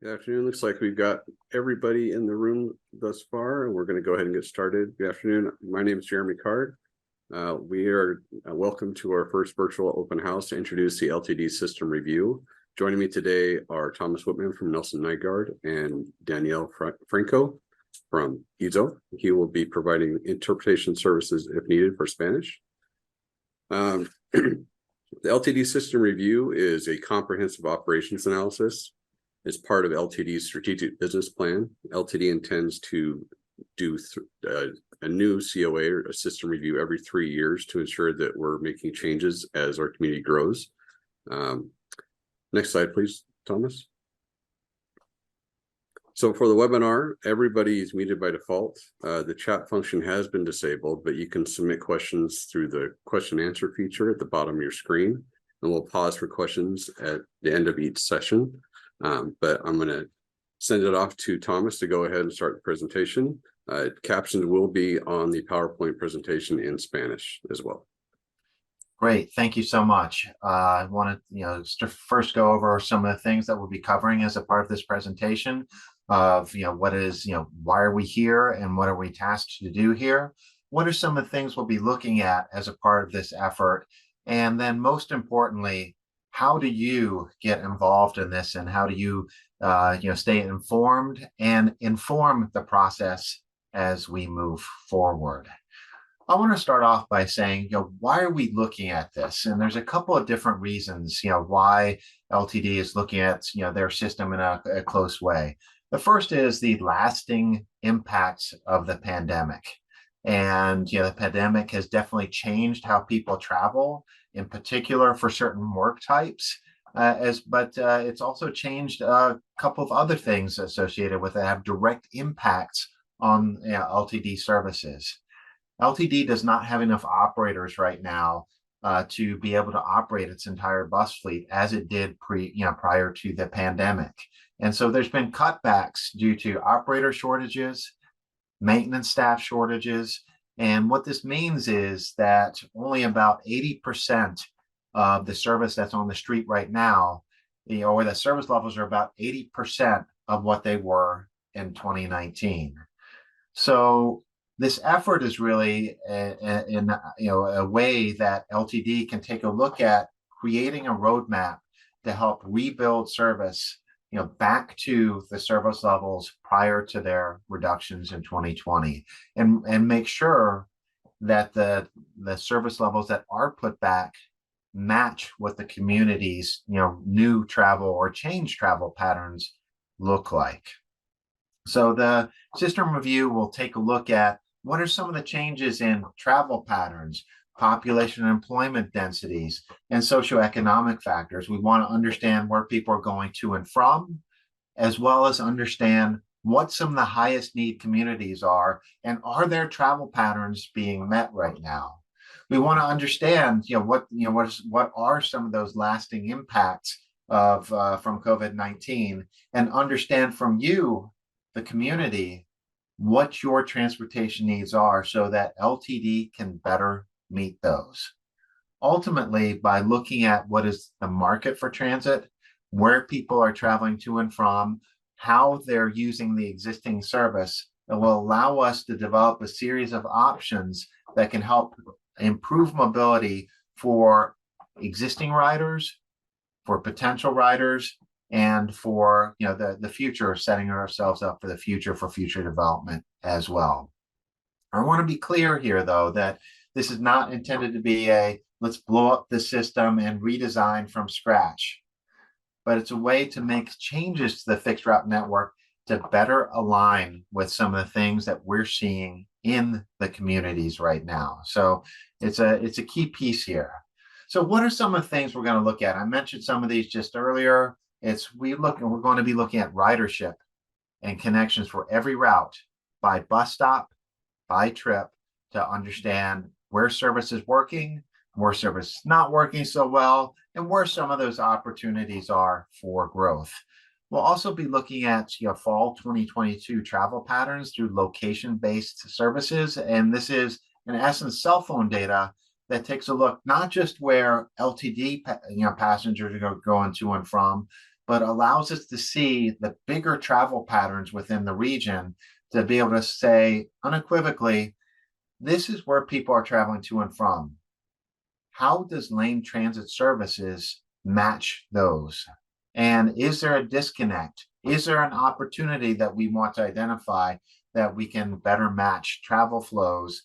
Good afternoon. Looks like we've got everybody in the room thus far, and we're going to go ahead and get started. Good afternoon. My name is Jeremy Card. We are welcome to our first virtual open house to introduce the LTD System review. Joining me today are Thomas Whitman from Nelson Nygaard and Danielle Franco from EZO. He will be providing interpretation services if needed for Spanish. The LTD System review is a comprehensive operations analysis. As part of LTD's strategic business plan, LTD intends to do a new COA or a system review every 3 years to ensure that we're making changes as our community grows. Next slide, please, Thomas. So for the webinar, everybody is muted by default. The chat function has been disabled, but you can submit questions through the question and answer feature at the bottom of your screen, and we'll pause for questions at the end of each session. But I'm going to send it off to Thomas to go ahead and start the presentation. Captions will be on the PowerPoint presentation in Spanish as well. Great, thank you so much. I want to, first go over some of the things that we'll be covering as a part of this presentation. Of what is why are we here and what are we tasked to do here? What are some of the things we'll be looking at as a part of this effort? And then most importantly, how do you get involved in this, and how do you, stay informed and inform the process as we move forward? I want to start off by saying, why are we looking at this? And there's a couple of different reasons, why LTD is looking at, their system in a close way. The first is the lasting impacts of the pandemic. And, the pandemic has definitely changed how people travel, in particular for certain work types, but it's also changed a couple of other things associated with it that have direct impacts on LTD services. LTD does not have enough operators right now to be able to operate its entire bus fleet as it did prior to the pandemic. And so there's been cutbacks due to operator shortages, maintenance staff shortages. And what this means is that only about 80% of the service that's on the street right now, or the service levels are about 80% of what they were in 2019. So this effort is really in a way that LTD can take a look at creating a roadmap to help rebuild service back to the service levels prior to their reductions in 2020, and make sure that the service levels that are put back match what the community's new travel or change travel patterns look like. So the system review will take a look at what are some of the changes in travel patterns, population and employment densities, and socioeconomic factors. We want to understand where people are going to and from, as well as understand what some of the highest need communities are, and are their travel patterns being met right now. We want to understand, what are some of those lasting impacts of from COVID-19, and understand from you, the community, what your transportation needs are so that LTD can better meet those. Ultimately, by looking at what is the market for transit, where people are traveling to and from, how they're using the existing service, it will allow us to develop a series of options that can help improve mobility for existing riders, for potential riders, and for the future, setting ourselves up for the future, for future development as well. I want to be clear here, though, that this is not intended to be a let's blow up the system and redesign from scratch, but it's a way to make changes to the fixed route network to better align with some of the things that we're seeing in the communities right now. So it's a key piece here. So what are some of the things we're going to look at? I mentioned some of these just earlier. We're going to be looking at ridership and connections for every route by bus stop, by trip, to understand where service is working, where service is not working so well, and where some of those opportunities are for growth. We'll also be looking at fall 2022 travel patterns through location-based services, and this is in essence cell phone data that takes a look not just where LTD passengers are going to and from, but allows us to see the bigger travel patterns within the region to be able to say unequivocally, this is where people are traveling to and from. How does lane transit services match those? And is there a disconnect? Is there an opportunity that we want to identify that we can better match travel flows,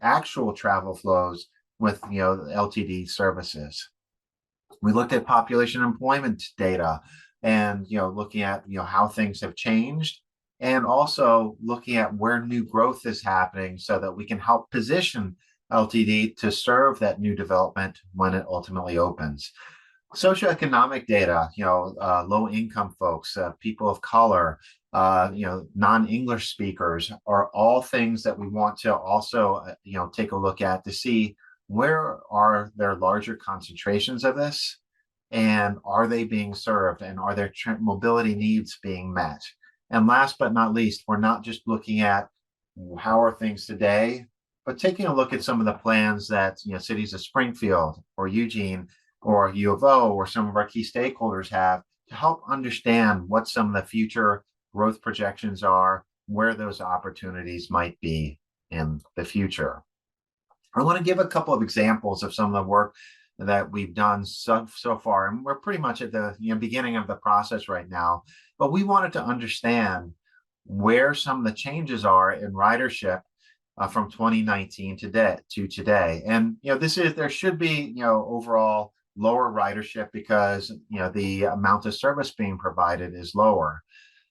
actual travel flows, with LTD services? We looked at population employment data and looking at how things have changed, and also looking at where new growth is happening so that we can help position LTD to serve that new development when it ultimately opens. Socioeconomic data, low income folks, people of color, non-English speakers are all things that we want to also take a look at to see where are there larger concentrations of this, and are they being served, and are their mobility needs being met? And last but not least, we're not just looking at how are things today, but taking a look at some of the plans that cities of Springfield or Eugene or U of O or some of our key stakeholders have to help understand what some of the future growth projections are, where those opportunities might be in the future. I want to give a couple of examples of some of the work that we've done so far, and we're pretty much at the beginning of the process right now, but we wanted to understand where some of the changes are in ridership from 2019 to today. And there should be overall lower ridership because the amount of service being provided is lower.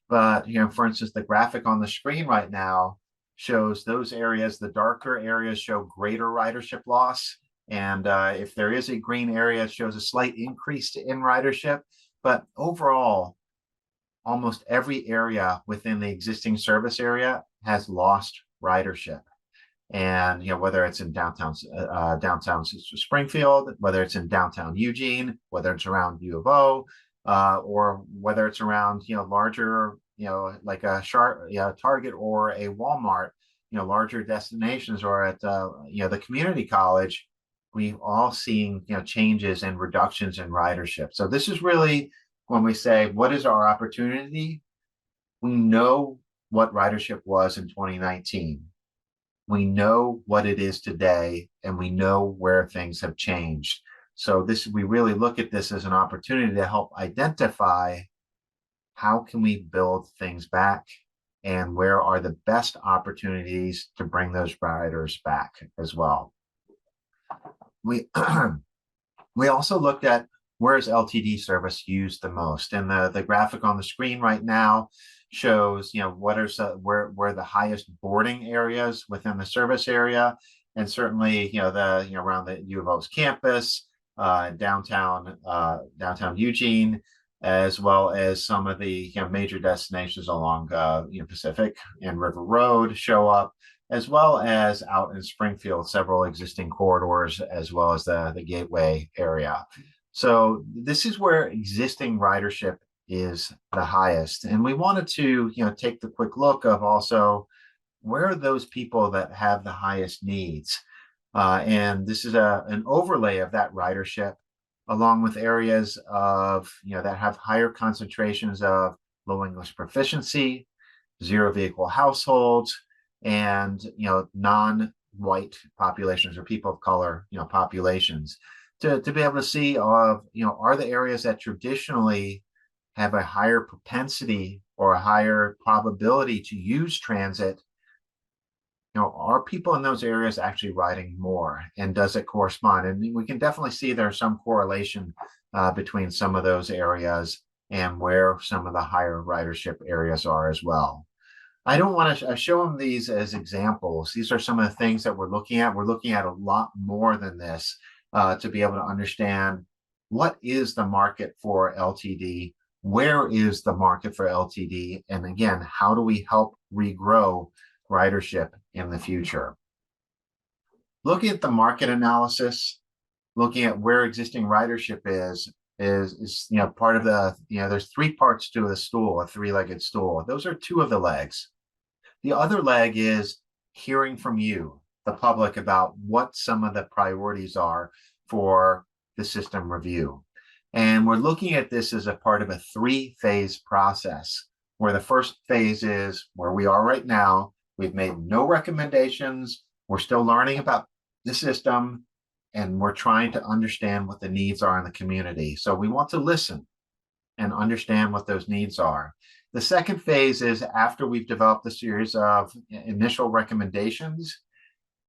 But for instance, the graphic on the screen right now shows those areas. The darker areas show greater ridership loss, and if there is a green area, it shows a slight increase in ridership. But overall, almost every area within the existing service area has lost ridership. And whether it's in downtown Springfield, whether it's in downtown Eugene, whether it's around U of O, or whether it's around larger like a Target or a Walmart, larger destinations, or at the community college, we've all seen changes and reductions in ridership. So this is really when we say, what is our opportunity? We know what ridership was in 2019. We know what it is today, and we know where things have changed. So we really look at this as an opportunity to help identify how can we build things back, and where are the best opportunities to bring those riders back as well. We we also looked at where is LTD service used the most, and the graphic on the screen right now shows what are where the highest boarding areas within the service area, and certainly around the U of O's campus, downtown Eugene, as well as some of the major destinations along Pacific and River Road show up, as well as out in Springfield, several existing corridors, as well as the Gateway area. So this is where existing ridership is the highest. And we wanted to take the quick look of also where are those people that have the highest needs. And this is an overlay of that ridership, along with areas of that have higher concentrations of low English proficiency, zero vehicle households, and non-white populations or people of color populations, to be able to see are the areas that traditionally have a higher propensity or a higher probability to use transit, are people in those areas actually riding more, and does it correspond? And we can definitely see there's some correlation between some of those areas and where some of the higher ridership areas are as well. I don't want to show them these as examples. These are some of the things that we're looking at. We're looking at a lot more than this to be able to understand what is the market for LTD, where is the market for LTD, and again, how do we help regrow ridership in the future? Looking at the market analysis, looking at where existing ridership is part of the there's three parts to a stool, a three-legged stool. Those are two of the legs. The other leg is hearing from you, the public, about what some of the priorities are for the system review. And we're looking at this as a part of a three-phase process, where the first phase is where we are right now. We've made no recommendations. We're still learning about the system, and we're trying to understand what the needs are in the community. So we want to listen and understand what those needs are. The second phase is after we've developed a series of initial recommendations,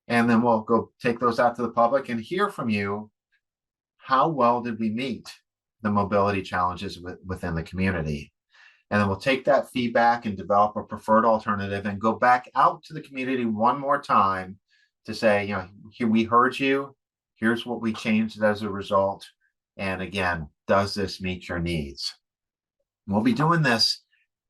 and then we'll go take those out to the public and hear from you. How well did we meet the mobility challenges within the community? And then we'll take that feedback and develop a preferred alternative and go back out to the community one more time to say, here, we heard you. Here's what we changed as a result. And again, does this meet your needs? We'll be doing this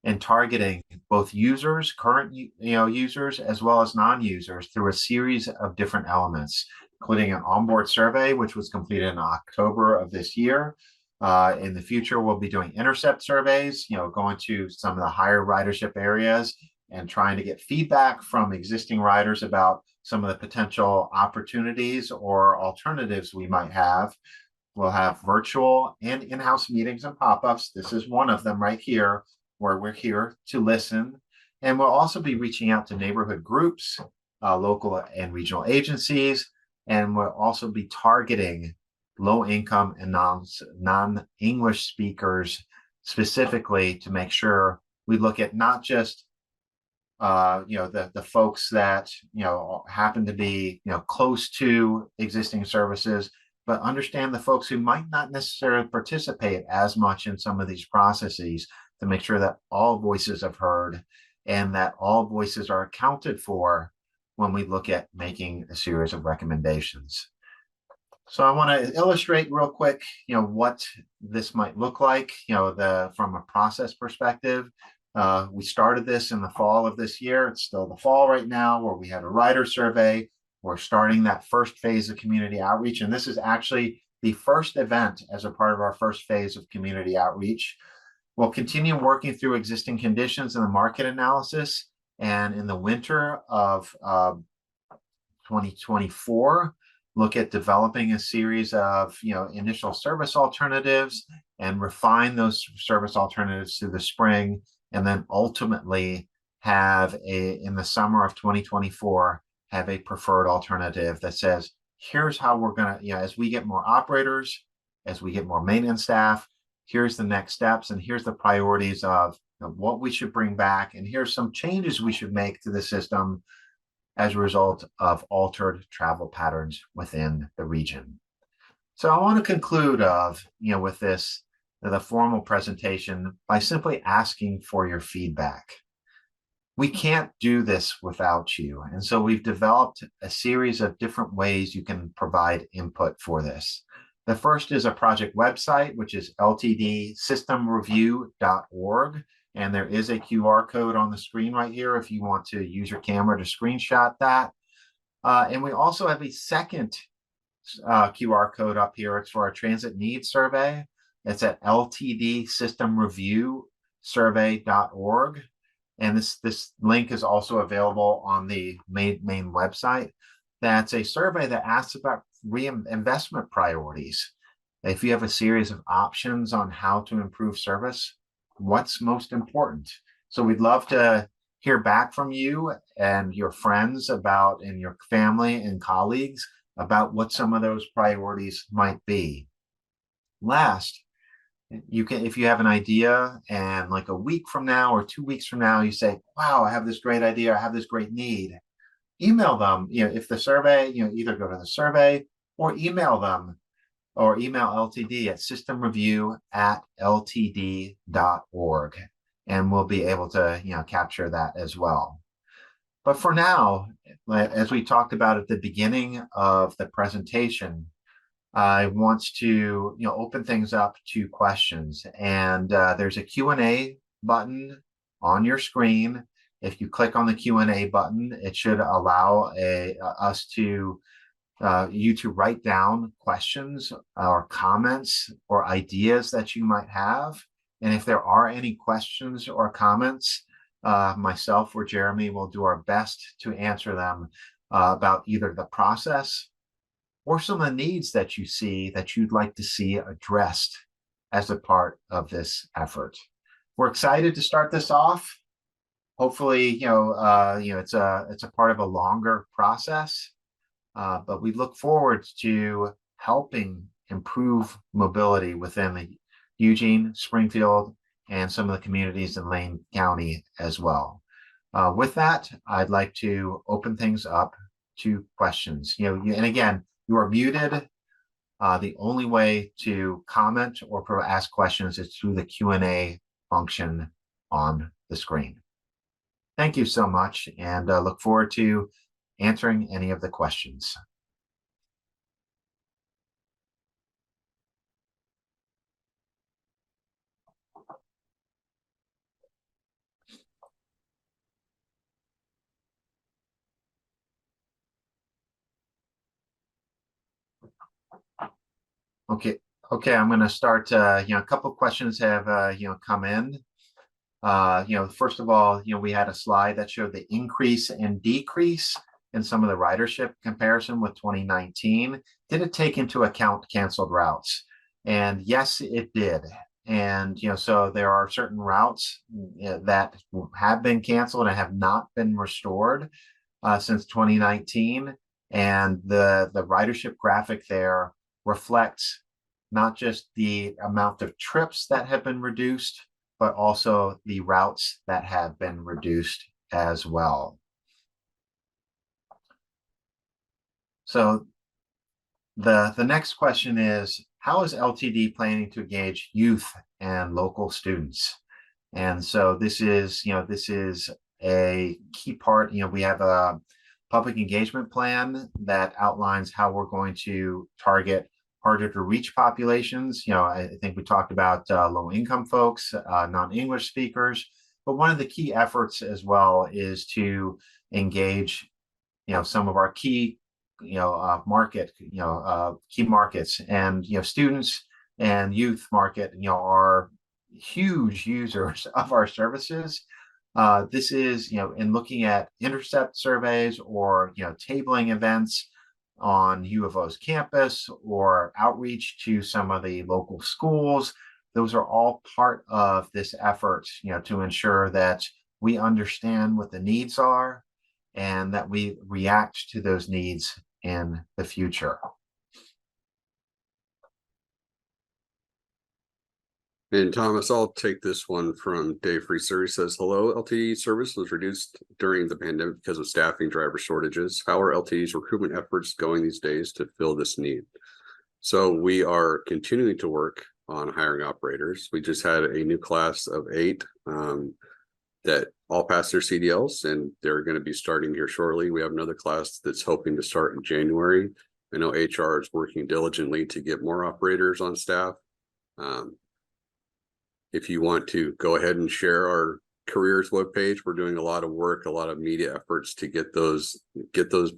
and targeting both users, current users, as well as non-users through a series of different elements, including an onboard survey, which was completed in October of this year. In the future, we'll be doing intercept surveys, going to some of the higher ridership areas and trying to get feedback from existing riders about some of the potential opportunities or alternatives we might have. We'll have virtual and in-house meetings and pop-ups. This is one of them right here, where we're here to listen. And we'll also be reaching out to neighborhood groups, local and regional agencies, and we'll also be targeting low-income and non-English speakers specifically to make sure we look at not just the folks that happen to be close to existing services, but understand the folks who might not necessarily participate as much in some of these processes, to make sure that all voices are heard and that all voices are accounted for when we look at making a series of recommendations. So I want to illustrate real quick, what this might look like, from a process perspective. We started this in the fall of this year. It's still the fall right now, where we had a rider survey. We're starting that first phase of community outreach, and this is actually the first event as a part of our first phase of community outreach. We'll continue working through existing conditions in the market analysis, and in the winter of 2024, look at developing a series of initial service alternatives and refine those service alternatives through the spring, and then ultimately have in the summer of 2024 have a preferred alternative that says, here's how we're going to, as we get more operators, as we get more maintenance staff, here's the next steps, and here's the priorities of what we should bring back, and here's some changes we should make to the system as a result of altered travel patterns within the region. So I want to conclude with this, the formal presentation, by simply asking for your feedback. We can't do this without you. And so we've developed a series of different ways you can provide input for this. The first is a project website, which is ltdsystemreview.org. And there is a QR code on the screen right here if you want to use your camera to screenshot that. And we also have a second QR code up here. It's for our transit needs survey. It's at ltdsystemreviewsurvey.org. And this link is also available on the main website. That's a survey that asks about reinvestment priorities. If you have a series of options on how to improve service, what's most important? So we'd love to hear back from you and your friends about, and your family and colleagues about what some of those priorities might be. Last, you can, if you have an idea and like a week from now or 2 weeks from now, you say, wow, I have this great idea, I have this great need, email them. If the survey, either go to the survey or email them, or email LTD at systemreview@ltd.org, and we'll be able to capture that as well. But for now, as we talked about at the beginning of the presentation, I want to open things up to questions, and there's a Q&A button on your screen. If you click on the Q&A button, it should allow you to write down questions or comments or ideas that you might have. And if there are any questions or comments, myself or Jeremy will do our best to answer them about either the process or some of the needs that you see that you'd like to see addressed as a part of this effort. We're excited to start this off. Hopefully, it's a part of a longer process, but we look forward to helping improve mobility within the Eugene, Springfield, and some of the communities in Lane County as well. With that, I'd like to open things up to questions. And again, you are muted. The only way to comment or ask questions is through the Q&A function on the screen. Thank you so much, and look forward to answering any of the questions. Okay, I'm going to start. A couple of questions have come in. First of all, we had a slide that showed the increase and decrease in some of the ridership comparison with 2019. Did it take into account canceled routes? And yes, it did. And so there are certain routes that have been canceled and have not been restored since 2019. And the ridership graphic there reflects not just the amount of trips that have been reduced, but also the routes that have been reduced as well. So the next question is, how is LTD planning to engage youth and local students? And so this is a key part. We have a public engagement plan that outlines how we're going to target harder to reach populations. I think we talked about low income folks, non-English speakers, but one of the key efforts as well is to engage, some of our key, key markets, and students and youth market, are huge users of our services. This is, in looking at intercept surveys or, tabling events on U of O's campus or outreach to some of the local schools. Those are all part of this effort, to ensure that we understand what the needs are and that we react to those needs in the future. And Thomas, I'll take this one from Dave Freeser. He says, hello, LTD service was reduced during the pandemic because of staffing driver shortages. How are LTD's recruitment efforts going these days to fill this need? So we are continuing to work on hiring operators. We just had a new class of 8 that all passed their CDLs, and they're going to be starting here shortly. We have another class that's hoping to start in January. I know HR is working diligently to get more operators on staff. If you want to go ahead and share our careers webpage, we're doing a lot of work, a lot of media efforts to get those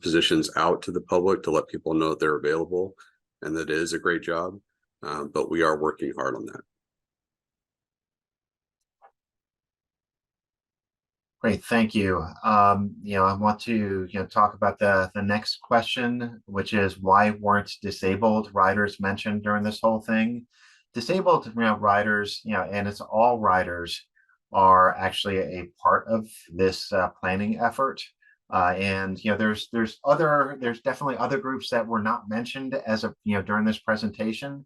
positions out to the public, to let people know that they're available and that it is a great job. But we are working hard on that. Great, thank you. I want to talk about the next question, which is, why weren't disabled riders mentioned during this whole thing? Disabled riders, and it's all riders, are actually a part of this planning effort. And there's definitely other groups that were not mentioned as of during this presentation.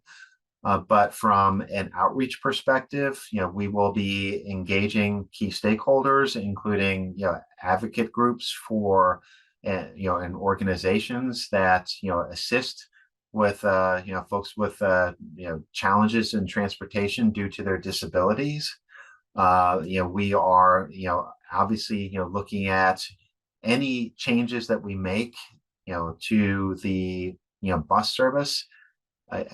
But from an outreach perspective, we will be engaging key stakeholders, including advocate groups for and organizations that assist with folks with challenges in transportation due to their disabilities. We are obviously looking at any changes that we make to the bus service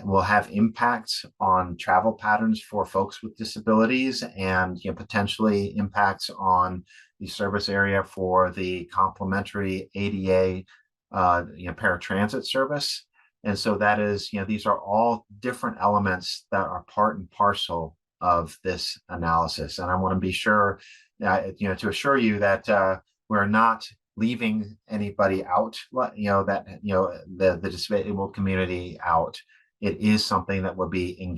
will have impacts on travel patterns for folks with disabilities, and potentially impacts on the service area for the complementary ADA paratransit service. And so that is, these are all different elements that are part and parcel of this analysis. And I want to be sure, to assure you that we're not leaving anybody out, the disabled community out. it is something that will be,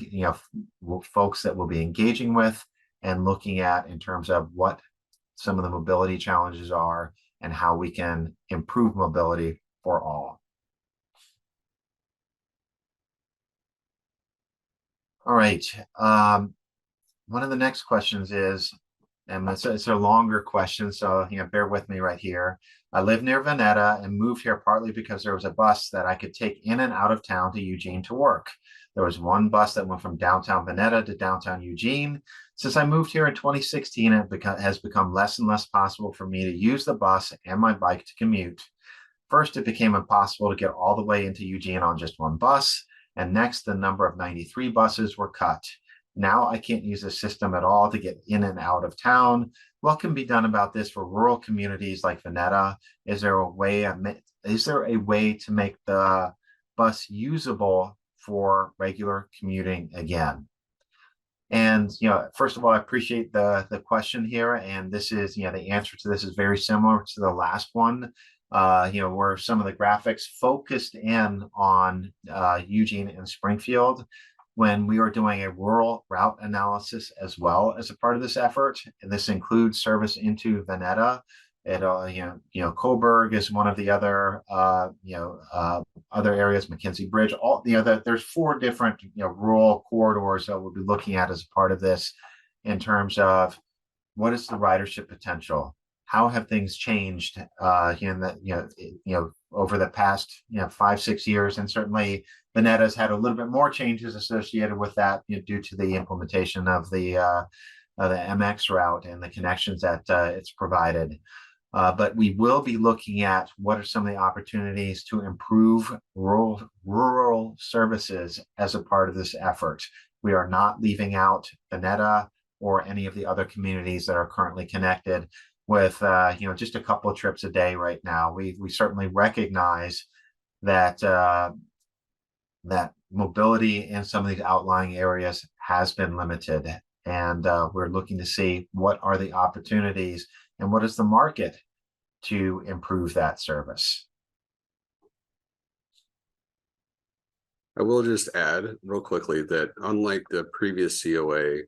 folks that will be engaging with and looking at in terms of what some of the mobility challenges are and how we can improve mobility for all. All right. One of the next questions is, and it's a longer question, so bear with me right here. I live near Veneta and moved here partly because there was a bus that I could take in and out of town to Eugene to work. There was one bus that went from downtown Veneta to downtown Eugene. Since I moved here in 2016, it has become less and less possible for me to use the bus and my bike to commute. First, it became impossible to get all the way into Eugene on just one bus, and next, the number of 93 buses were cut. Now I can't use the system at all to get in and out of town. What can be done about this for rural communities like Veneta? Is there a way to make the bus usable for regular commuting again? And first of all, I appreciate the question here. And this is, the answer to this is very similar to the last one. Where some of the graphics focused in on Eugene and Springfield when we were doing a rural route analysis as well as a part of this effort. And this includes service into Veneta. Coburg is one of the other, other areas, McKenzie Bridge, there's 4 different, rural corridors that we'll be looking at as a part of this in terms of what is the ridership potential? How have things changed over the past 5-6 years, and certainly Veneta's had a little bit more changes associated with that due to the implementation of the MX route and the connections that it's provided. But we will be looking at what are some of the opportunities to improve rural services as a part of this effort. We are not leaving out Veneta or any of the other communities that are currently connected with just a couple of trips a day right now. We certainly recognize that that mobility in some of these outlying areas has been limited, and we're looking to see what are the opportunities and what is the market to improve that service. I will just add real quickly that unlike the previous COA,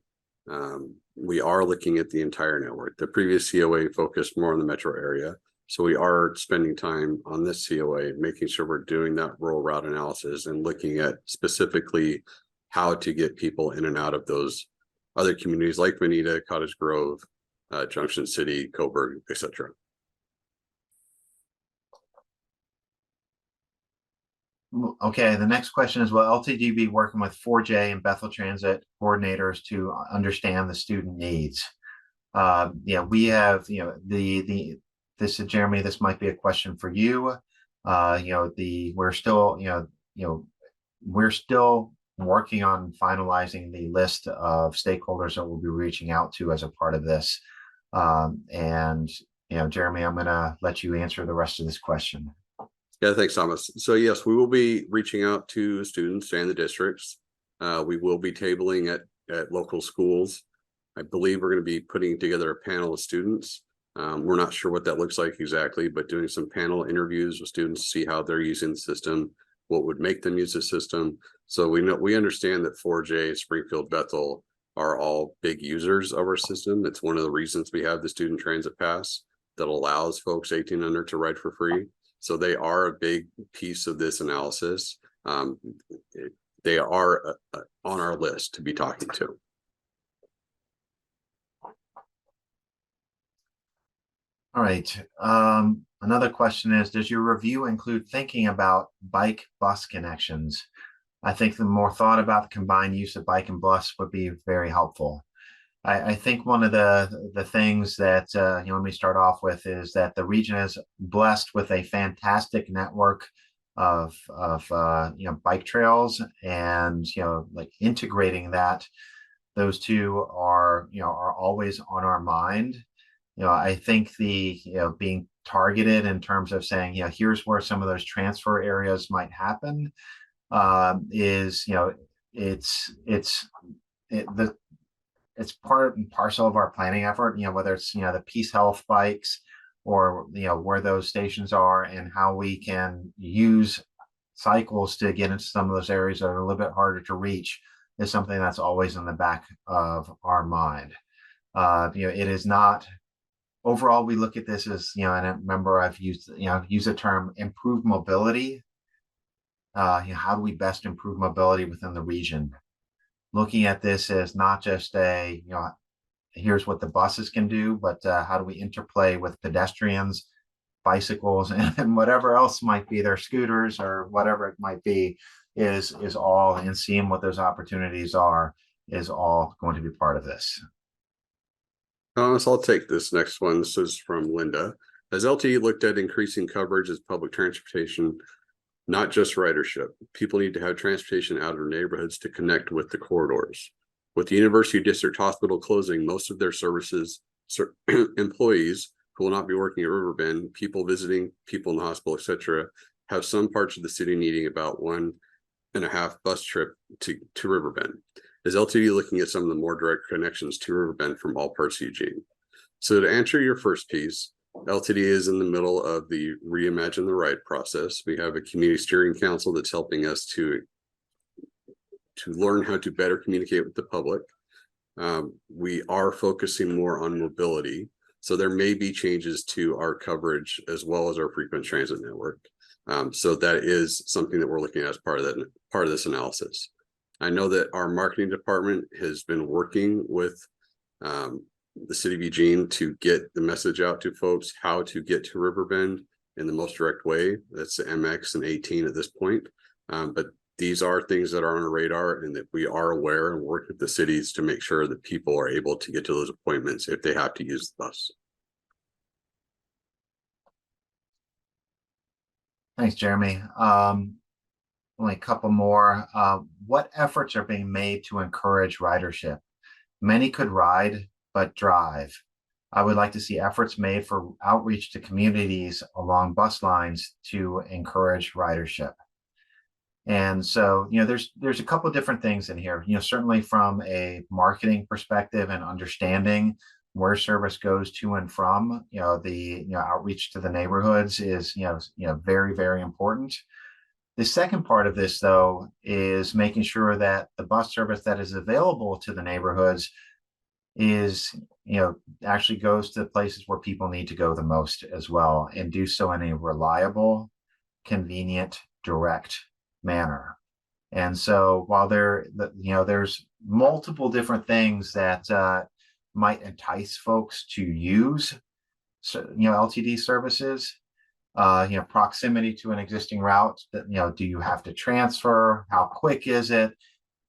we are looking at the entire network. The previous COA focused more on the metro area. So we are spending time on this COA, making sure we're doing that rural route analysis and looking at specifically how to get people in and out of those other communities like Veneta, Cottage Grove, Junction City, Coburg, etc. Okay, the next question is, will LTD be working with 4J and Bethel Transit coordinators to understand the student needs? We have, this is Jeremy, this might be a question for you. We're still working on finalizing the list of stakeholders that we'll be reaching out to as a part of this. Jeremy, I'm going to let you answer the rest of this question. Yeah, thanks, Thomas. So yes, we will be reaching out to students and the districts. We will be tabling at local schools. I believe we're going to be putting together a panel of students. We're not sure what that looks like exactly, but doing some panel interviews with students to see how they're using the system, what would make them use the system. So we understand that 4J, Springfield, Bethel are all big users of our system. It's one of the reasons we have the student transit pass that allows folks 18 under to ride for free. So they are a big piece of this analysis. They are on our list to be talking to. All right. Another question is, does your review include thinking about bike bus connections? I think the more thought about the combined use of bike and bus would be very helpful. I think one of the things that let me start off with is that the region is blessed with a fantastic network of bike trails, and like integrating that. Those two are always on our mind. I think the being targeted in terms of saying here's where some of those transfer areas might happen is it's part and parcel of our planning effort, whether it's, the Peace Health bikes or, where those stations are and how we can use cycles to get into some of those areas that are a little bit harder to reach is something that's always in the back of our mind. It is not overall. We look at this as, and I remember I've used the term improved mobility. How do we best improve mobility within the region? Looking at this as not just here's what the buses can do, but how do we interplay with pedestrians, bicycles, and whatever else might be, their scooters or whatever it might be, is all, and seeing what those opportunities are is all going to be part of this. Thomas, I'll take this next one. This is from Linda. Has LTE looked at increasing coverage as public transportation, not just ridership? People need to have transportation out of their neighborhoods to connect with the corridors. With the University District Hospital closing most of their services, employees who will not be working at Riverbend, people visiting people in the hospital, etc., have some parts of the city needing about 1.5 bus trip to Riverbend. Is LTD looking at some of the more direct connections to Riverbend from all parts of Eugene? So to answer your first piece, LTD is in the middle of the Reimagine the Ride process. We have a community steering council that's helping us to learn how to better communicate with the public. We are focusing more on mobility. So there may be changes to our coverage as well as our frequent transit network. So that is something that we're looking at as part of this analysis. I know that our marketing department has been working with the city of Eugene to get the message out to folks how to get to Riverbend in the most direct way. That's the MX and 18 at this point. But these are things that are on our radar and that we are aware and work with the cities to make sure that people are able to get to those appointments if they have to use the bus. Thanks, Jeremy. Only a couple more. What efforts are being made to encourage ridership? Many could ride, but drive. I would like to see efforts made for outreach to communities along bus lines to encourage ridership. And so, there's a couple different things in here. Certainly from a marketing perspective and understanding where service goes to and from, the outreach to the neighborhoods is very, very important. The second part of this, though, is making sure that the bus service that is available to the neighborhoods is, actually goes to the places where people need to go the most as well, and do so in a reliable, convenient, direct manner. And so while there's multiple different things that might entice folks to use, LTD services, proximity to an existing route, that, do you have to transfer? How quick is it?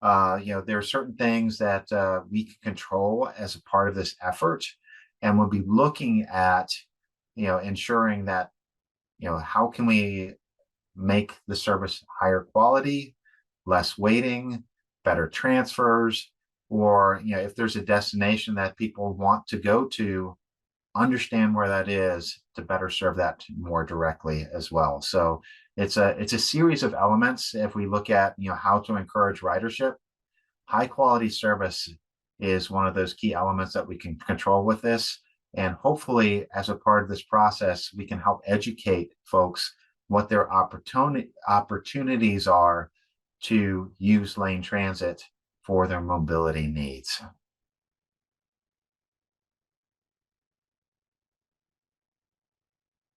There are certain things that we can control as a part of this effort, and we'll be looking at, ensuring that, how can we make the service higher quality, less waiting, better transfers, or, if there's a destination that people want to go to, understand where that is to better serve that more directly as well. So it's a series of elements. If we look at how to encourage ridership, high quality service is one of those key elements that we can control with this. And hopefully, as a part of this process, we can help educate folks what their opportunities are to use lane transit for their mobility needs.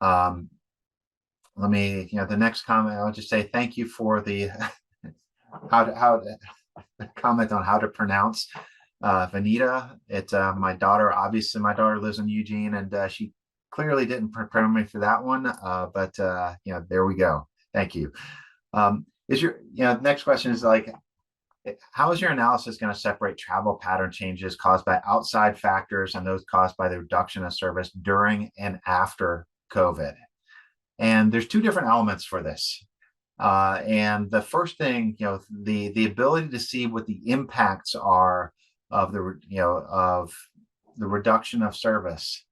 Let me, the next comment, I'll just say thank you for the comment on how to pronounce Vanita. It's my daughter. Obviously, my daughter lives in Eugene, and she clearly didn't prepare me for that one. But there we go. Thank you. Next question is how is your analysis going to separate travel pattern changes caused by outside factors and those caused by the reduction of service during and after COVID? And there's two different elements for this. And the first thing, the ability to see what the impacts are of the reduction of service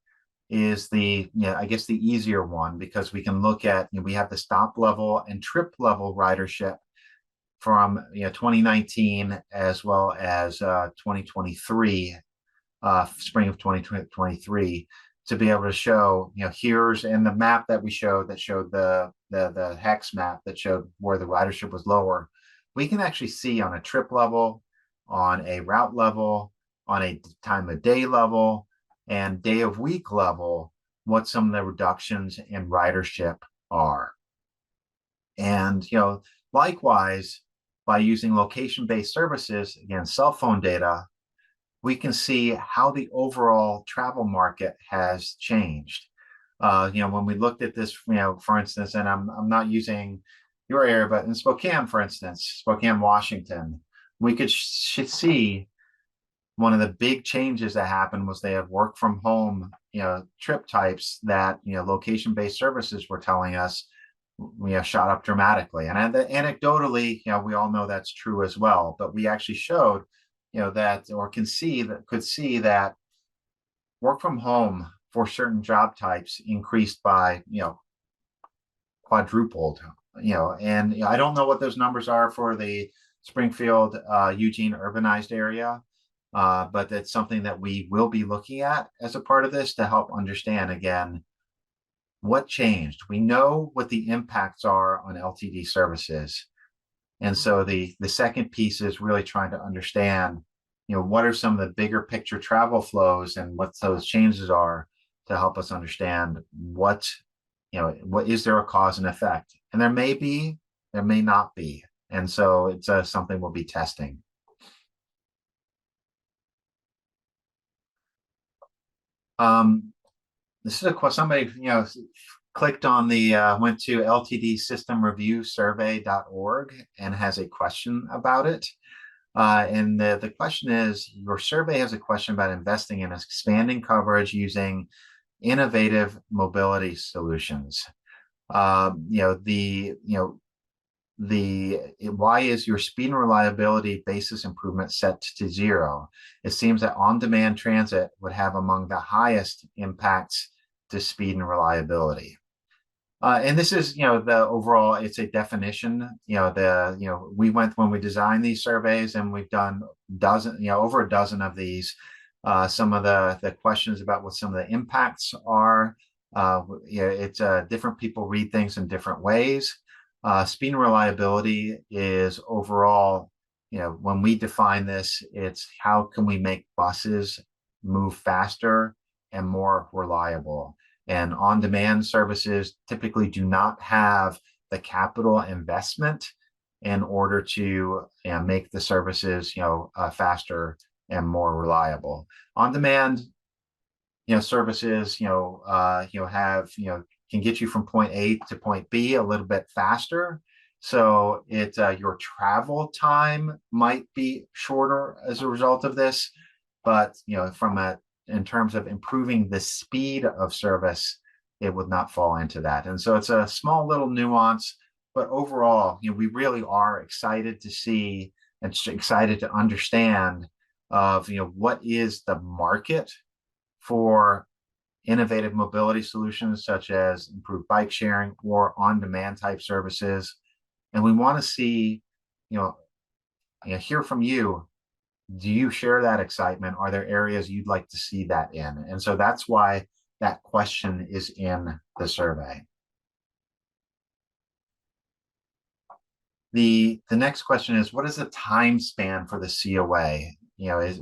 is I guess the easier one, because we can look at, we have the stop level and trip level ridership from 2019 as well as 2023, spring of 2023, to be able to show, here's in the map that we showed that showed the hex map that showed where the ridership was lower. We can actually see on a trip level, on a route level, on a time of day level, and day of week level, what some of the reductions in ridership are. And, likewise, by using location-based services, again, cell phone data, we can see how the overall travel market has changed. When we looked at this, for instance, and I'm not using your area, but in Spokane, for instance, Spokane, Washington, we could see one of the big changes that happened was they have work from home, trip types that, location-based services were telling us, shot up dramatically. And anecdotally, we all know that's true as well, but we actually showed, that, or could see that work from home for certain job types increased by, quadrupled, and I don't know what those numbers are for the Springfield, Eugene urbanized area, but that's something that we will be looking at as a part of this to help understand, again, what changed. We know what the impacts are on LTD services. And so the second piece is really trying to understand, what are some of the bigger picture travel flows and what those changes are to help us understand what is there a cause and effect? And there may be, there may not be. And so it's something we'll be testing. This is somebody, clicked on went to LTD System Review Survey.org and has a question about it. And the question is, your survey has a question about investing in expanding coverage using innovative mobility solutions. Why is your speed and reliability basis improvement set to 0? It seems that on-demand transit would have among the highest impacts to speed and reliability. And this is, the overall, it's a definition, we went when we designed these surveys, and we've done over a dozen of these. Some of the questions about what some of the impacts are, it's different people read things in different ways. Speed and reliability is overall, when we define this, it's how can we make buses move faster and more reliable. And on-demand services typically do not have the capital investment in order to make the services, faster and more reliable. On-demand, services, can get you from point A to point B a little bit faster. So your travel time might be shorter as a result of this, but in terms of improving the speed of service, it would not fall into that. And so it's a small little nuance, but overall, we really are excited to see and excited to understand of, what is the market for innovative mobility solutions such as improved bike sharing or on-demand type services. And we want to see, hear from you. Do you share that excitement? Are there areas you'd like to see that in? And so that's why that question is in the survey. The next question is, what is the time span for the COA?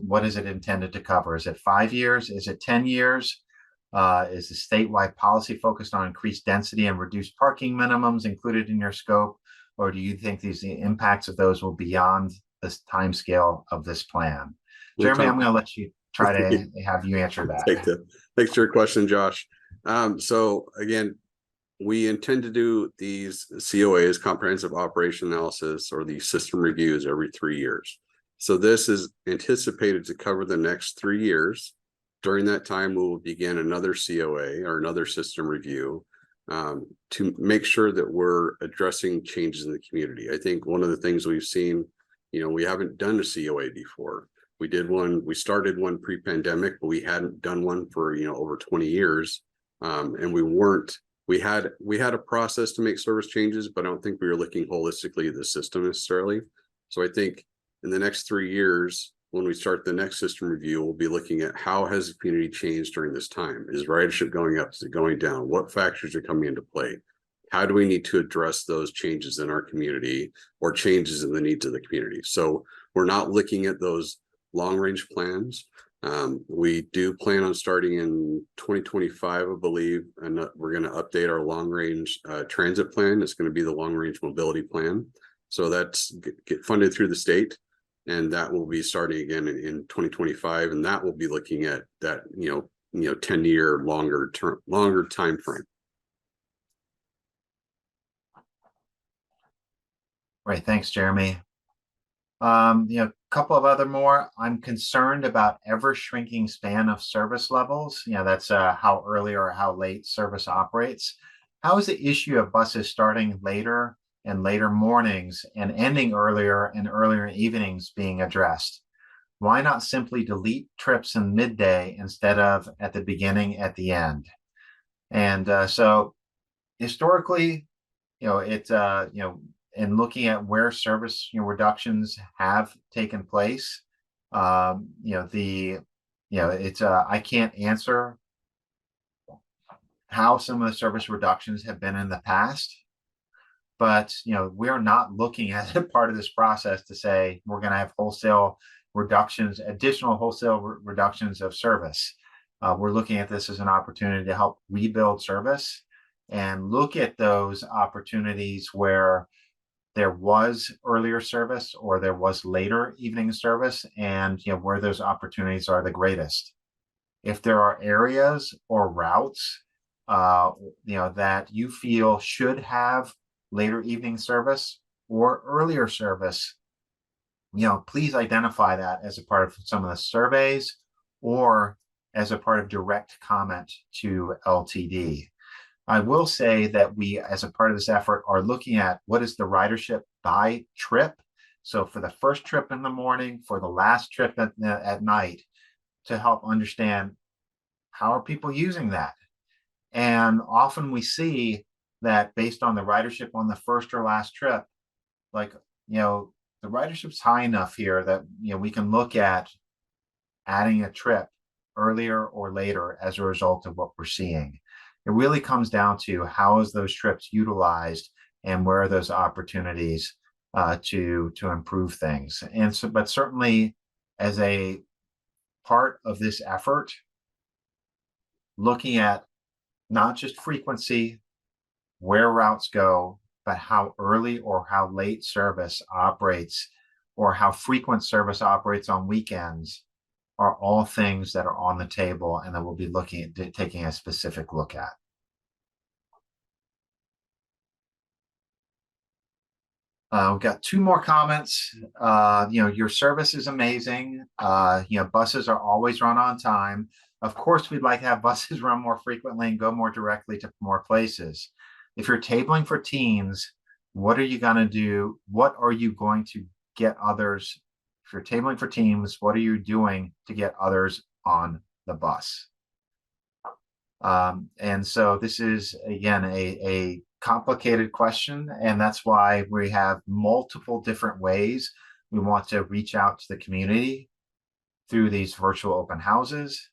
What is it intended to cover? Is it 5 years? Is it 10 years? Is the statewide policy focused on increased density and reduced parking minimums included in your scope? Or do you think the impacts of those will be beyond this time scale of this plan? Jeremy, I'm going to let you try to have you answer that. Thanks for your question, Josh. So again, we intend to do these COAs, comprehensive operation analysis, or the system reviews every 3 years. So this is anticipated to cover the next 3 years. During that time, we will begin another COA or another system review to make sure that we're addressing changes in the community. I think one of the things we've seen, we haven't done a COA before. We started one pre-pandemic, but we hadn't done one for, over 20 years. And we had a process to make service changes, but I don't think we were looking holistically at the system necessarily. So I think in the next 3 years, when we start the next system review, we'll be looking at how has the community changed during this time? Is ridership going up? Is it going down? What factors are coming into play? How do we need to address those changes in our community or changes in the needs of the community? So we're not looking at those long-range plans. We do plan on starting in 2025, I believe, and we're going to update our long-range transit plan. It's going to be the long-range mobility plan. So that's get funded through the state, and that will be starting again in 2025, and that will be looking at that 10-year longer time frame. Right, thanks, Jeremy. A couple of other more. I'm concerned about ever shrinking span of service levels. That's how early or how late service operates. How is the issue of buses starting later and later mornings and ending earlier and earlier evenings being addressed? Why not simply delete trips in midday instead of at the beginning, at the end? And so historically, and looking at where service reductions have taken place, I can't answer how some of the service reductions have been in the past, but we're not looking at a part of this process to say we're going to have wholesale reductions, additional wholesale reductions of service. We're looking at this as an opportunity to help rebuild service and look at those opportunities where there was earlier service or there was later evening service, and where those opportunities are the greatest. If there are areas or routes that you feel should have later evening service or earlier service, please identify that as a part of some of the surveys or as a part of direct comment to LTD. I will say that we, as a part of this effort, are looking at what is the ridership by trip. So for the first trip in the morning, for the last trip at night, to help understand how are people using that. And often we see that based on the ridership on the first or last trip, the ridership's high enough here that we can look at adding a trip earlier or later as a result of what we're seeing. It really comes down to how is those trips utilized and where are those opportunities to improve things. And so, but certainly as a part of this effort, looking at not just frequency, where routes go, but how early or how late service operates or how frequent service operates on weekends are all things that are on the table and that we'll be looking at taking a specific look at. We've got two more comments. Your service is amazing. Buses are always run on time. Of course, we'd like to have buses run more frequently and go more directly to more places. If you're tabling for teams, what are you going to do? What are you going to get others? If you're tabling for teams, what are you doing to get others on the bus? And so this is, again, a complicated question, and that's why we have multiple different ways we want to reach out to the community through these virtual open houses.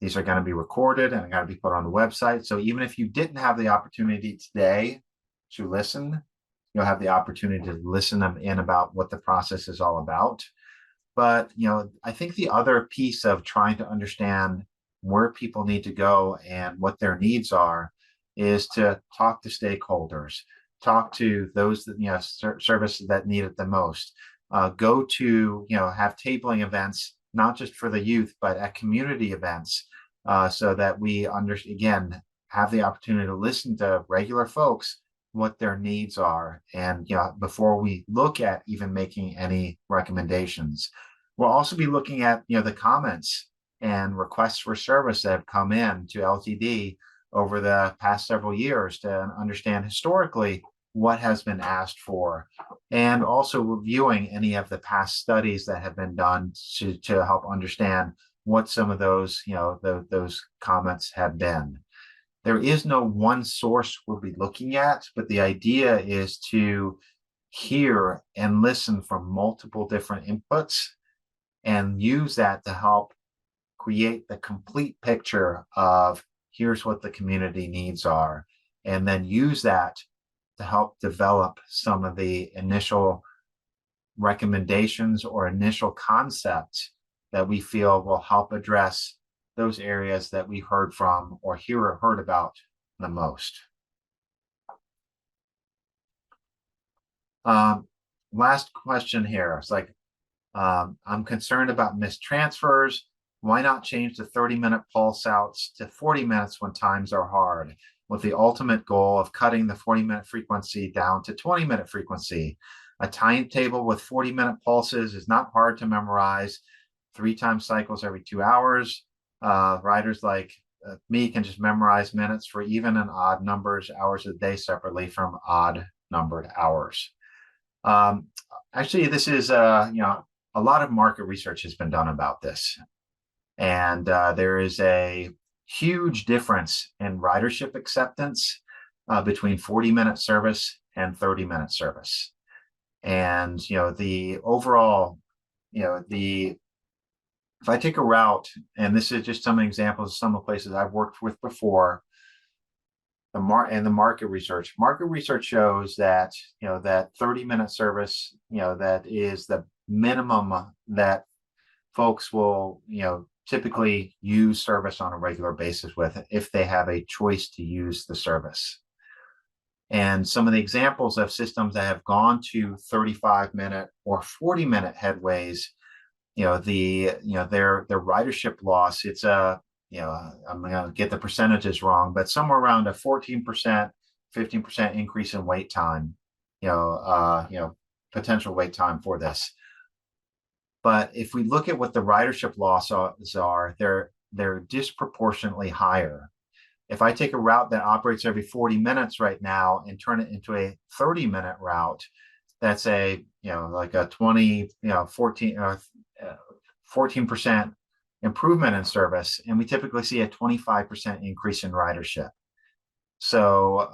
These are going to be recorded and going to be put on the website. So even if you didn't have the opportunity today to listen, you'll have the opportunity to listen in about what the process is all about. But I think the other piece of trying to understand where people need to go and what their needs are is to talk to stakeholders, talk to those that services that need it the most. Go to have tabling events, not just for the youth, but at community events, so that we again have the opportunity to listen to regular folks what their needs are, and before we look at even making any recommendations. We'll also be looking at the comments and requests for service that have come in to LTD over the past several years to understand historically what has been asked for, and also reviewing any of the past studies that have been done to help understand what some of those those comments have been. There is no one source we'll be looking at, but the idea is to hear and listen from multiple different inputs and use that to help create the complete picture of here's what the community needs are, and then use that to help develop some of the initial recommendations or initial concepts that we feel will help address those areas that we heard from or heard about the most. Last question here. It's like, I'm concerned about missed transfers. Why not change the 30-minute pulse outs to 40 minutes when times are hard, with the ultimate goal of cutting the 40-minute frequency down to 20-minute frequency? A timetable with 40-minute pulses is not hard to memorize. 3 time cycles every 2 hours. Riders like me can just memorize minutes for even and odd numbers, hours a day separately from odd numbered hours. Actually, this is, a lot of market research has been done about this. And there is a huge difference in ridership acceptance between 40-minute service and 30-minute service. And, the overall, if I take a route, and this is just some examples of some of the places I've worked with before, the market research shows that, that 30-minute service, that is the minimum that folks will, typically use service on a regular basis with if they have a choice to use the service. And some of the examples of systems that have gone to 35-minute or 40-minute headways, their ridership loss, it's I'm going to get the percentages wrong, but somewhere around a 14%, 15% increase in wait time, potential wait time for this. But if we look at what the ridership losses are, they're disproportionately higher. If I take a route that operates every 40 minutes right now and turn it into a 30-minute route, that's like a 14% improvement in service, and we typically see a 25% increase in ridership. So,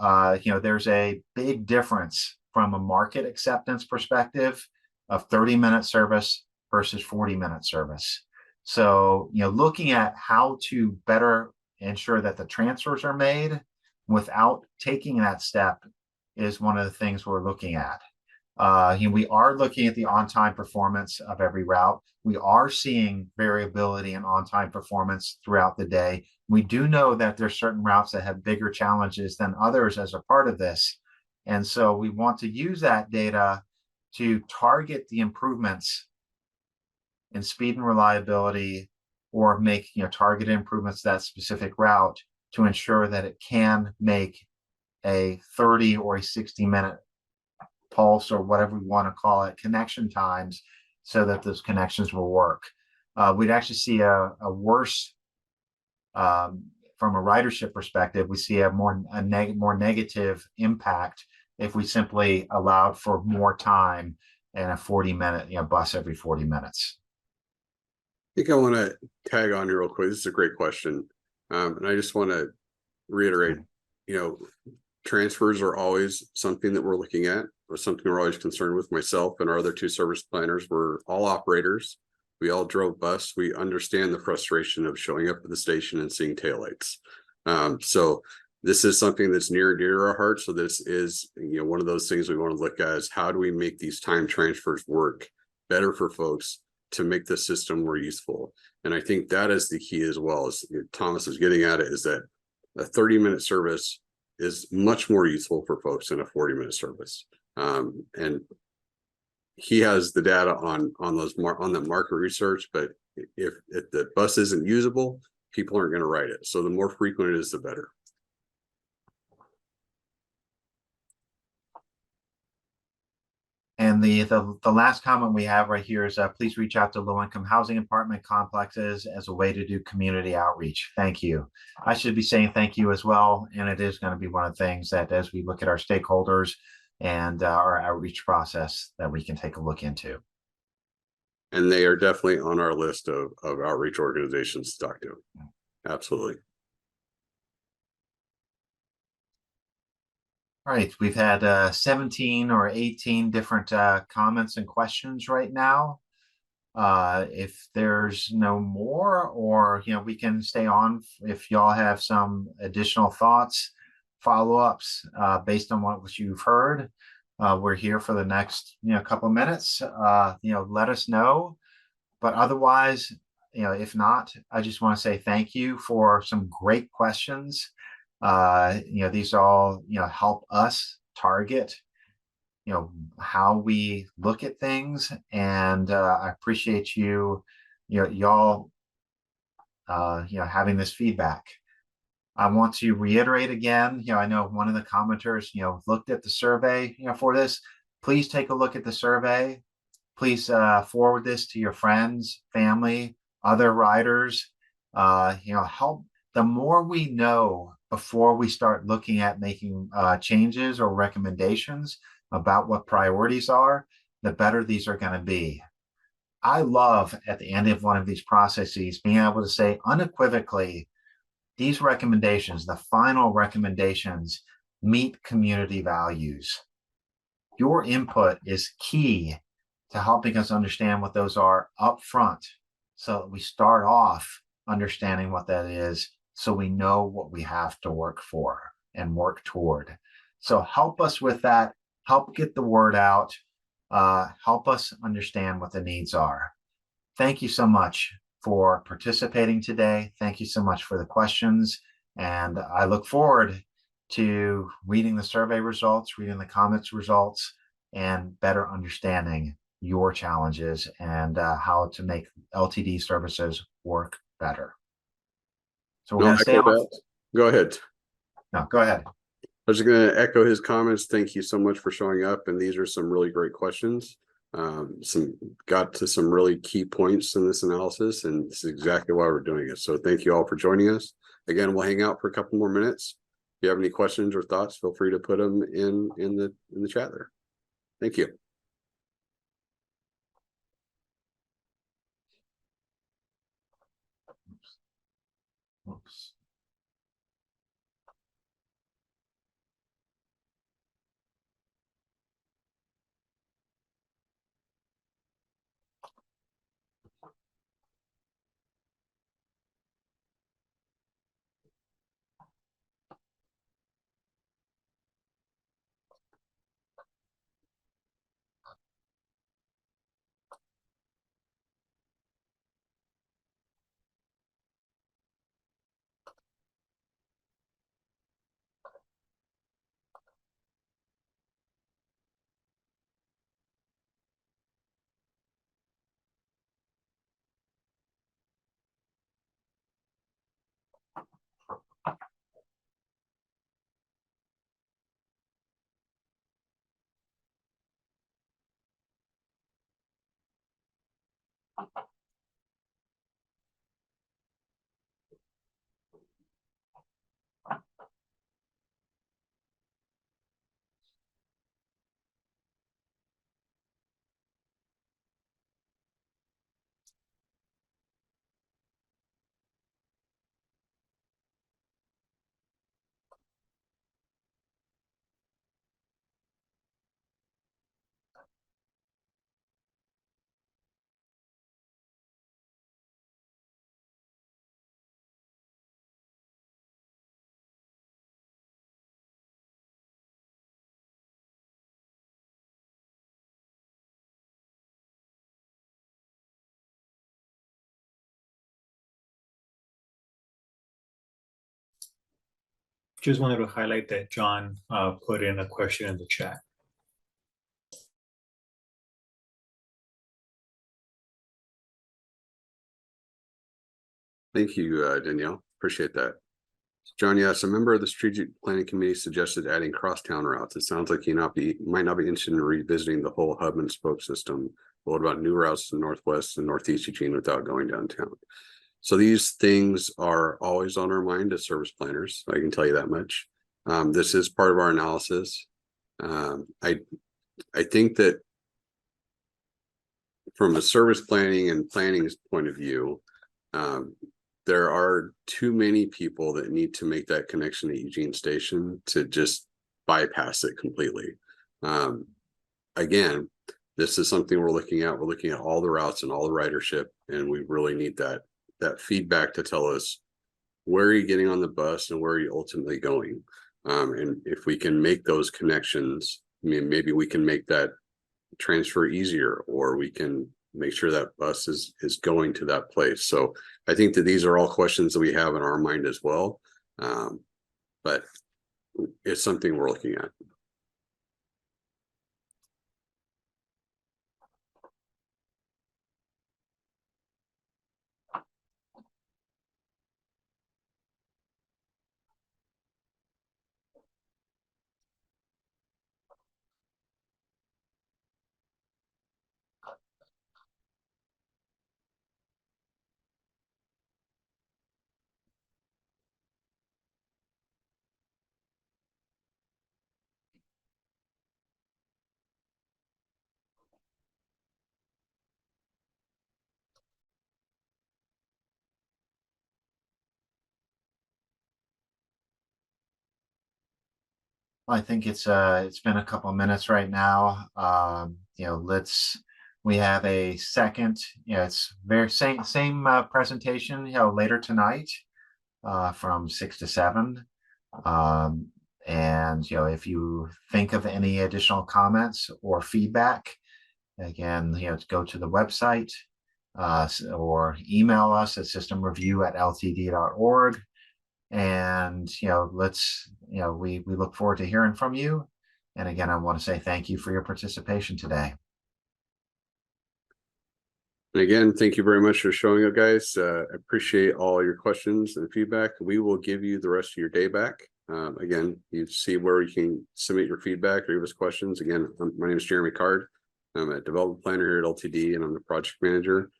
there's a big difference from a market acceptance perspective of 30-minute service versus 40-minute service. So, looking at how to better ensure that the transfers are made without taking that step is one of the things we're looking at. We are looking at the on-time performance of every route. We are seeing variability in on-time performance throughout the day. We do know that there's certain routes that have bigger challenges than others as a part of this. And so we want to use that data to target the improvements in speed and reliability, or make targeted improvements to that specific route to ensure that it can make a 30 or a 60-minute pulse, or whatever we want to call it, connection times, so that those connections will work. We'd actually see a worse, from a ridership perspective, we see a more negative impact if we simply allowed for more time and a 40-minute bus every 40 minutes. I think I want to tag on here real quick. This is a great question. And I just want to reiterate, transfers are always something that we're looking at, or something we're always concerned with. Myself and our other 2 service planners, we're all operators. We all drove bus. We understand the frustration of showing up at the station and seeing taillights. So this is something that's near and dear to our heart. So this is, one of those things we want to look at is how do we make these time transfers work better for folks to make the system more useful. And I think that is the key as well, as Thomas is getting at it, is that a 30-minute service is much more useful for folks than a 40-minute service. And he has the data on the market research, but if the bus isn't usable, people aren't going to ride it. So the more frequent it is, the better. And the last comment we have right here is please reach out to low-income housing apartment complexes as a way to do community outreach. Thank you. I should be saying thank you as well. And it is going to be one of the things that as we look at our stakeholders and our outreach process that we can take a look into. And they are definitely on our list of outreach organizations to talk to. Absolutely. All right, we've had 17 or 18 different comments and questions right now. If there's no more, or we can stay on if y'all have some additional thoughts, follow-ups based on what you've heard. We're here for the next couple of minutes. Let us know. But otherwise, if not, I just want to say thank you for some great questions. These all help us target how we look at things, and I appreciate y'all having this feedback. I want to reiterate again, I know one of the commenters looked at the survey for this. Please take a look at the survey. Please forward this to your friends, family, other riders. Help. The more we know before we start looking at making changes or recommendations about what priorities are, the better these are going to be. I love at the end of one of these processes being able to say unequivocally, these recommendations, the final recommendations, meet community values. Your input is key to helping us understand what those are up front, so that we start off understanding what that is, so we know what we have to work for and work toward. So help us with that. Help get the word out. Help us understand what the needs are. Thank you so much for participating today. Thank you so much for the questions. And I look forward to reading the survey results, reading the comments results, and better understanding your challenges and how to make LTD services work better. So we're going to stay on. Go ahead. No, go ahead. I was going to echo his comments. Thank you so much for showing up. And these are some really great questions. Got to some really key points in this analysis, and this is exactly why we're doing it. So thank you all for joining us. Again, we'll hang out for a couple more minutes. If you have any questions or thoughts, feel free to put them in the chat there. Thank you. Oops. Just wanted to highlight that John put in a question in the chat. Thank you, Danielle. Appreciate that. John, yes, a member of the strategic planning committee suggested adding crosstown routes. It sounds like you might not be interested in revisiting the whole hub and spoke system. What about new routes to Northwest and Northeast Eugene without going downtown? So these things are always on our mind as service planners. I can tell you that much. This is part of our analysis. I think that from a service planning and planning point of view, there are too many people that need to make that connection at Eugene Station to just bypass it completely. Again, this is something we're looking at. We're looking at all the routes and all the ridership, and we really need that feedback to tell us where are you getting on the bus and where are you ultimately going. And if we can make those connections, I mean, maybe we can make that transfer easier, or we can make sure that bus is going to that place. So I think that these are all questions that we have in our mind as well. But it's something we're looking at. I think it's been a couple of minutes right now. We have a second, it's very same presentation, later tonight from 6 to 7. And if you think of any additional comments or feedback, again, go to the website or email us at systemreview@ltd.org. And we look forward to hearing from you. And again, I want to say thank you for your participation today. And again, thank you very much for showing up, guys. Appreciate all your questions and feedback. We will give you the rest of your day back. Again, you see where you can submit your feedback or give us questions. Again, my name is Jeremy Card. I'm a development planner here at LTD, and I'm the project manager.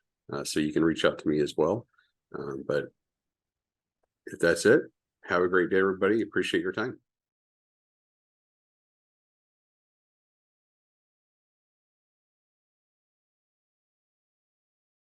So you can reach out to me as well. But if that's it, have a great day, everybody. Appreciate your time.